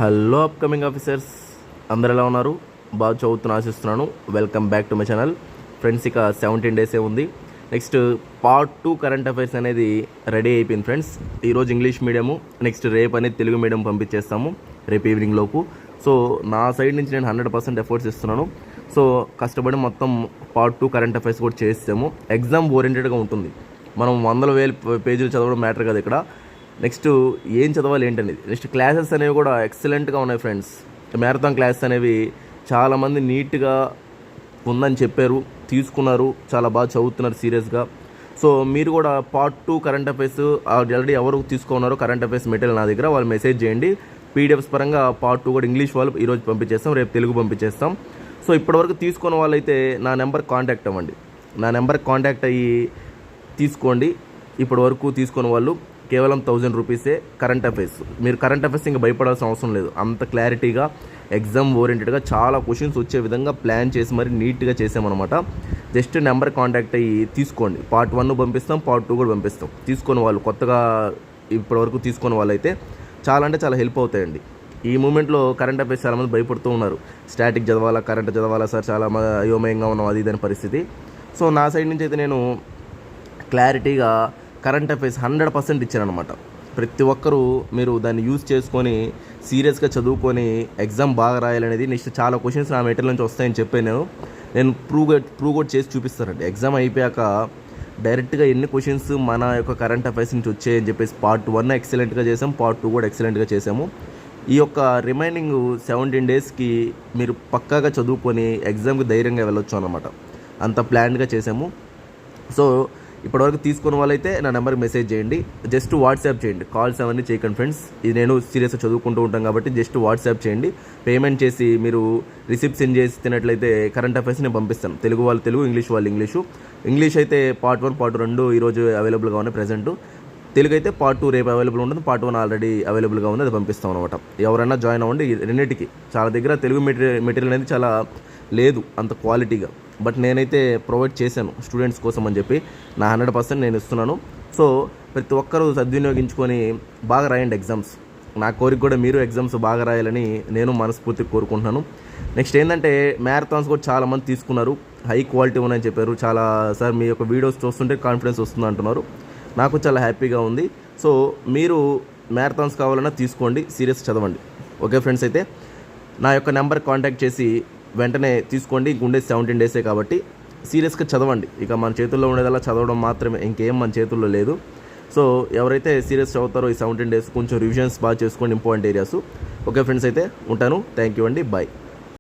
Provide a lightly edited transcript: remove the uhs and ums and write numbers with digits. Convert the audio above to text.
Hello upcoming officers, అందరు ఎలా ఉన్నారు? బాగా చదువుతున్న ఆశిస్తున్నాను. Welcome back to my channel. Friends, ఇక 17 డేసే ఉంది. నెక్స్ట్ పార్ట్ 2 కరెంట్ అఫైర్స్ అనేది రెడీ అయిపోయింది ఫ్రెండ్స్. ఈరోజు ఇంగ్లీష్ మీడియము, నెక్స్ట్ రేపు అనేది తెలుగు మీడియం పంపించేస్తాము రేపు ఈవినింగ్ లోపు. సో నా సైడ్ నుంచి నేను 100% ఎఫర్ట్స్ ఇస్తున్నాను. సో కష్టపడి మొత్తం పార్ట్ 2 కరెంట్ అఫైర్స్ కూడా చేస్తాము. ఎగ్జామ్ ఓరియంటెడ్గా ఉంటుంది. మనం 100,000 పేజీలు చదవడం మ్యాటర్ కదా ఇక్కడ. నెక్స్ట్ ఏం చదవాలి ఏంటనేది. నెక్స్ట్ క్లాసెస్ అనేవి కూడా ఎక్సలెంట్గా ఉన్నాయి ఫ్రెండ్స్. మ్యారథాన్ క్లాసెస్ అనేవి చాలామంది నీట్గా ఉందని చెప్పారు, తీసుకున్నారు, చాలా బాగా చదువుతున్నారు సీరియస్గా. సో మీరు కూడా పార్ట్ 2 కరెంట్ అఫైర్స్ ఆల్రెడీ ఎవరు తీసుకున్నారో కరెంట్ అఫైర్స్ మెటీరియల్ నా దగ్గర వాళ్ళు మెసేజ్ చేయండి. పీడిఎఫ్స్ పరంగా పార్ట్ 2 కూడా ఇంగ్లీష్ వాళ్ళు ఈరోజు పంపించేస్తాం, రేపు తెలుగు పంపించేస్తాం. సో ఇప్పటివరకు తీసుకున్న వాళ్ళైతే నా నెంబర్ కాంటాక్ట్ అవ్వండి. నా నెంబర్ కాంటాక్ట్ అయ్యి తీసుకోండి. ఇప్పటివరకు తీసుకున్న వాళ్ళు కేవలం 1000 రూపీసే కరెంట్ అఫైర్స్. మీరు కరెంట్ అఫైర్స్ ఇంకా భయపడాల్సిన అవసరం లేదు. అంత క్లారిటీగా ఎగ్జామ్ ఓరియంటెడ్గా చాలా క్వశ్చన్స్ వచ్చే విధంగా ప్లాన్ చేసి మరి నీట్గా చేసామన్నమాట. జస్ట్ నెంబర్ కాంటాక్ట్ అయ్యి తీసుకోండి. పార్ట్ 1 పంపిస్తాం, పార్ట్ 2 కూడా పంపిస్తాం. తీసుకున్న వాళ్ళు కొత్తగా ఇప్పటివరకు తీసుకున్న వాళ్ళు అయితే చాలా అంటే చాలా హెల్ప్ అవుతాయండి. ఈ మూమెంట్లో కరెంట్ అఫైర్స్ చాలామంది భయపడుతూ ఉన్నారు. స్టాటిక్ చదవాలా, కరెంట్ చదవాలా సార్, చాలా అయోమయంగా ఉన్నాం అది ఇదని పరిస్థితి. సో నా సైడ్ నుంచి అయితే నేను క్లారిటీగా కరెంట్ అఫైర్స్ 100% ఇచ్చానమాట. ప్రతి ఒక్కరూ మీరు దాన్ని యూజ్ చేసుకొని సీరియస్గా చదువుకొని ఎగ్జామ్ బాగా రాయాలనేది. నెక్స్ట్ చాలా క్వశ్చన్స్ నా మెటీరియల్ నుంచి వస్తాయని చెప్పాను. నేను ప్రూవ్ కూడా చేసి చూపిస్తానండి. ఎగ్జామ్ అయిపోయాక డైరెక్ట్గా ఎన్ని క్వశ్చన్స్ మన యొక్క కరెంట్ అఫైర్స్ నుంచి వచ్చాయని చెప్పేసి పార్ట్ 1 ఎక్సలెంట్గా చేసాం, పార్ట్ 2 కూడా ఎక్సలెంట్గా చేసాము. ఈ యొక్క రిమైనింగ్ 17 డేస్కి మీరు పక్కాగా చదువుకొని ఎగ్జామ్కి ధైర్యంగా వెళ్ళొచ్చు అన్నమాట. అంత ప్లాన్డ్గా చేసాము. సో ఇప్పటివరకు తీసుకున్న వాళ్ళైతే నా నెంబర్కి మెసేజ్ చేయండి. జస్ట్ వాట్సాప్ చేయండి, కాల్స్ అవన్నీ చేయకండి ఫ్రెండ్స్. ఇది నేను సీరియస్గా చదువుకుంటూ ఉంటాం కాబట్టి జస్ట్ వాట్సాప్ చేయండి. పేమెంట్ చేసి మీరు రిసిప్ట్ సెండ్ చేసినట్లయితే కరెంట్ అఫైర్స్ నేను పంపిస్తాను. తెలుగు వాళ్ళు తెలుగు, ఇంగ్లీష్ వాళ్ళు ఇంగ్లీష్ అయితే పార్ట్ 1 పార్ట్ 2 ఈరోజు అవైలబుల్గా ఉన్నాయి ప్రజెంట్. తెలుగు అయితే పార్ట్ 2 రేపు అవైలబుల్ ఉంటుంది, పార్ట్ 1 ఆల్రెడీ అవైలబుల్గా ఉంది, అది పంపిస్తాం అనమాట. ఎవరైనా జాయిన్ అవ్వండి. రెండింటికి చాలా దగ్గర తెలుగు మెటీరియల్ అనేది చాలా లేదు అంత క్వాలిటీగా, బట్ నేనైతే ప్రొవైడ్ చేశాను స్టూడెంట్స్ కోసం అని చెప్పి. నా 100% నేను ఇస్తున్నాను. సో ప్రతి ఒక్కరూ సద్వినియోగించుకొని బాగా రాయండి ఎగ్జామ్స్. నా కోరిక కూడా మీరు ఎగ్జామ్స్ బాగా రాయాలని నేను మనస్ఫూర్తిగా కోరుకుంటున్నాను. నెక్స్ట్ ఏంటంటే మ్యారథాన్స్ కూడా చాలామంది తీసుకున్నారు, హై క్వాలిటీ ఉన్నాయని చెప్పారు. చాలా సార్ మీ యొక్క వీడియోస్ చూస్తుంటే కాన్ఫిడెన్స్ వస్తుంది అంటున్నారు. నాకు చాలా హ్యాపీగా ఉంది. సో మీరు మ్యారథాన్స్ కావాలన్నా తీసుకోండి, సీరియస్ చదవండి. ఓకే ఫ్రెండ్స్, అయితే నా యొక్క నెంబర్ కాంటాక్ట్ చేసి వెంటనే తీసుకోండి. ఇంకుండే 17 డేసే కాబట్టి సీరియస్గా చదవండి. ఇక మన చేతుల్లో ఉండేదల్లా చదవడం మాత్రమే, ఇంకేం మన చేతుల్లో లేదు. సో ఎవరైతే సీరియస్ చదువుతారో ఈ 17 డేస్ కొంచెం రివిజన్స్ బాగా చేసుకోండి, ఇంపార్టెంట్ ఏరియాస్. ఓకే ఫ్రెండ్స్, అయితే ఉంటాను. థ్యాంక్ యూ అండి, బాయ్.